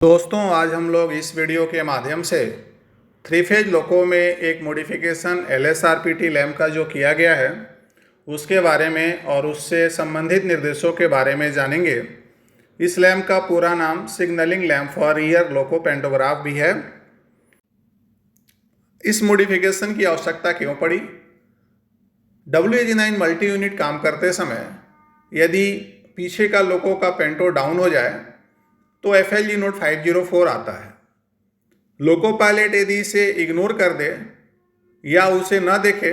दोस्तों, आज हम लोग इस वीडियो के माध्यम से थ्री फेज लोको में एक मॉडिफिकेशन LSRPT लैम्प का जो किया गया है उसके बारे में और उससे संबंधित निर्देशों के बारे में जानेंगे। इस लैम्प का पूरा नाम signalling lamp for rear loco pantograph भी है। इस मॉडिफिकेशन की आवश्यकता क्यों पड़ी? WAG9 मल्टी यूनिट काम करते समय यदि पीछे का लोको का पेंटो डाउन हो जाए तो FLG नोट 504 आता है। लोको पायलट यदि इसे इग्नोर कर दे या उसे न देखे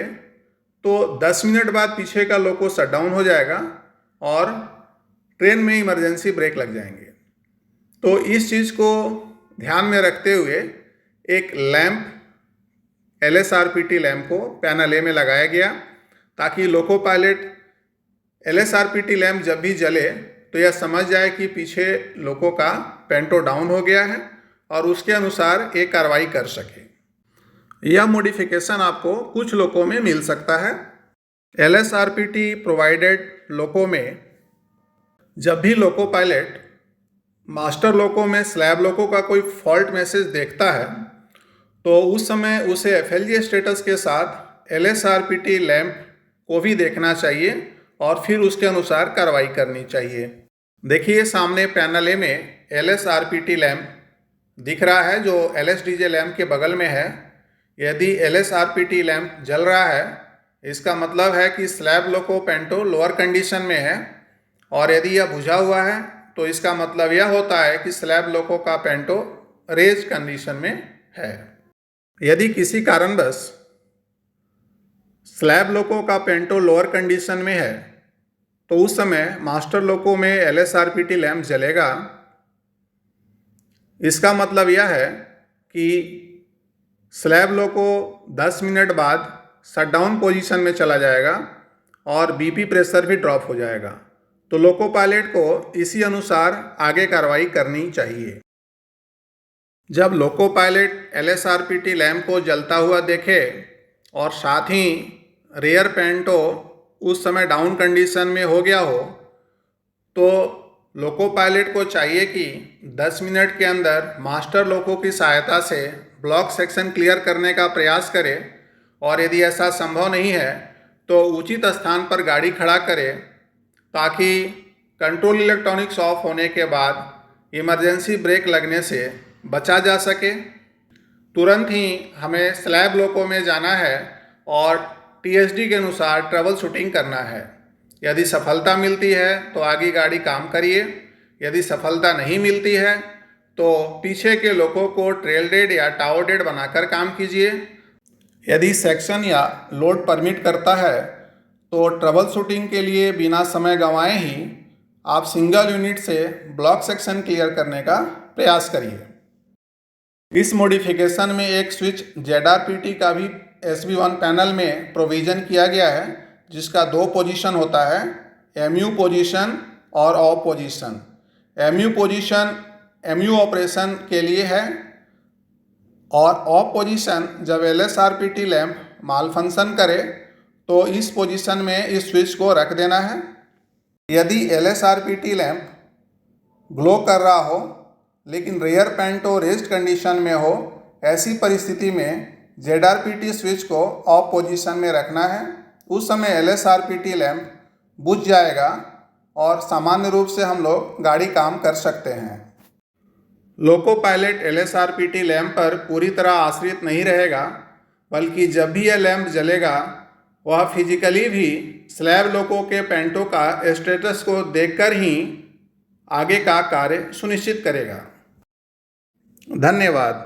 तो 10 मिनट बाद पीछे का लोको शट डाउन हो जाएगा और ट्रेन में इमरजेंसी ब्रेक लग जाएंगे। तो इस चीज़ को ध्यान में रखते हुए एक लैम्प LSRPT लैम्प को पैनल ए में लगाया गया ताकि लोको पायलट LSRPT लैम्प जब भी जले तो यह समझ जाए कि पीछे लोको का पेंटो डाउन हो गया है और उसके अनुसार एक कार्रवाई कर सके। यह मॉडिफिकेशन आपको कुछ लोको में मिल सकता है। LSRPT प्रोवाइडेड लोको में जब भी लोको पायलट मास्टर लोको में स्लैब लोको का कोई फॉल्ट मैसेज देखता है तो उस समय उसे FLG स्टेटस के साथ LSRPT लैम्प को भी देखना चाहिए और फिर उसके अनुसार कार्रवाई करनी चाहिए। देखिए, सामने पैनल ए में LSRPT लैम्प दिख रहा है जो LSDJ लैम्प के बगल में है। यदि LSRPT लैम्प जल रहा है इसका मतलब है कि स्लैब लोको पेंटो लोअर कंडीशन में है, और यदि यह बुझा हुआ है तो इसका मतलब यह होता है कि स्लैब लोको का पेंटो रेज कंडीशन में है। यदि किसी कारणवश स्लैब लोको का पेंटो लोअर कंडीशन में है तो उस समय मास्टर लोको में LSRPT लैम्प जलेगा। इसका मतलब यह है कि स्लैब लोको 10 मिनट बाद शटडाउन पोजीशन में चला जाएगा और BP प्रेशर भी ड्रॉप हो जाएगा। तो लोको पायलट को इसी अनुसार आगे कार्रवाई करनी चाहिए। जब लोको पायलट LSRPT लैम्प को जलता हुआ देखे और साथ ही रेयर पेंटो उस समय डाउन कंडीशन में हो गया हो तो लोको पायलट को चाहिए कि 10 मिनट के अंदर मास्टर लोको की सहायता से ब्लॉक सेक्शन क्लियर करने का प्रयास करे, और यदि ऐसा संभव नहीं है तो उचित स्थान पर गाड़ी खड़ा करे ताकि कंट्रोल इलेक्ट्रॉनिक्स ऑफ होने के बाद इमरजेंसी ब्रेक लगने से बचा जा सके। तुरंत ही हमें स्लैब लोको में जाना है और TSD के अनुसार ट्रबल शूटिंग करना है। यदि सफलता मिलती है तो आगे गाड़ी काम करिए, यदि सफलता नहीं मिलती है तो पीछे के लोको को ट्रेल डेड या टावर डेड बनाकर काम कीजिए। यदि सेक्शन या लोड परमिट करता है तो ट्रबल शूटिंग के लिए बिना समय गंवाए ही आप सिंगल यूनिट से ब्लॉक सेक्शन क्लियर करने का प्रयास करिए। इस मॉडिफिकेशन में एक स्विच ZRPT का भी SB1 पैनल में प्रोविज़न किया गया है जिसका 2 पोजीशन होता है, MU पोजीशन और of position. MU position MU operation के लिए है और ऑफ पोजीशन जब LSRPT लैम्प माल फंक्शन करे तो इस पोजीशन में इस स्विच को रख देना है। यदि LSRPT लैम्प ग्लो कर रहा हो लेकिन रेयर पेंटो रेस्ट कंडीशन में हो, ऐसी परिस्थिति में ZRPT स्विच को ऑफ पोजीशन में रखना है। उस समय LSRPT लैम्प बुझ जाएगा और सामान्य रूप से हम लोग गाड़ी काम कर सकते हैं। लोको पायलट LSRPT लैम्प पर पूरी तरह आश्रित नहीं रहेगा, बल्कि जब भी यह लैम्प जलेगा वह फिजिकली भी स्लैब लोको के पेंटो का स्टेटस को देखकर ही आगे का कार्य सुनिश्चित करेगा। धन्यवाद।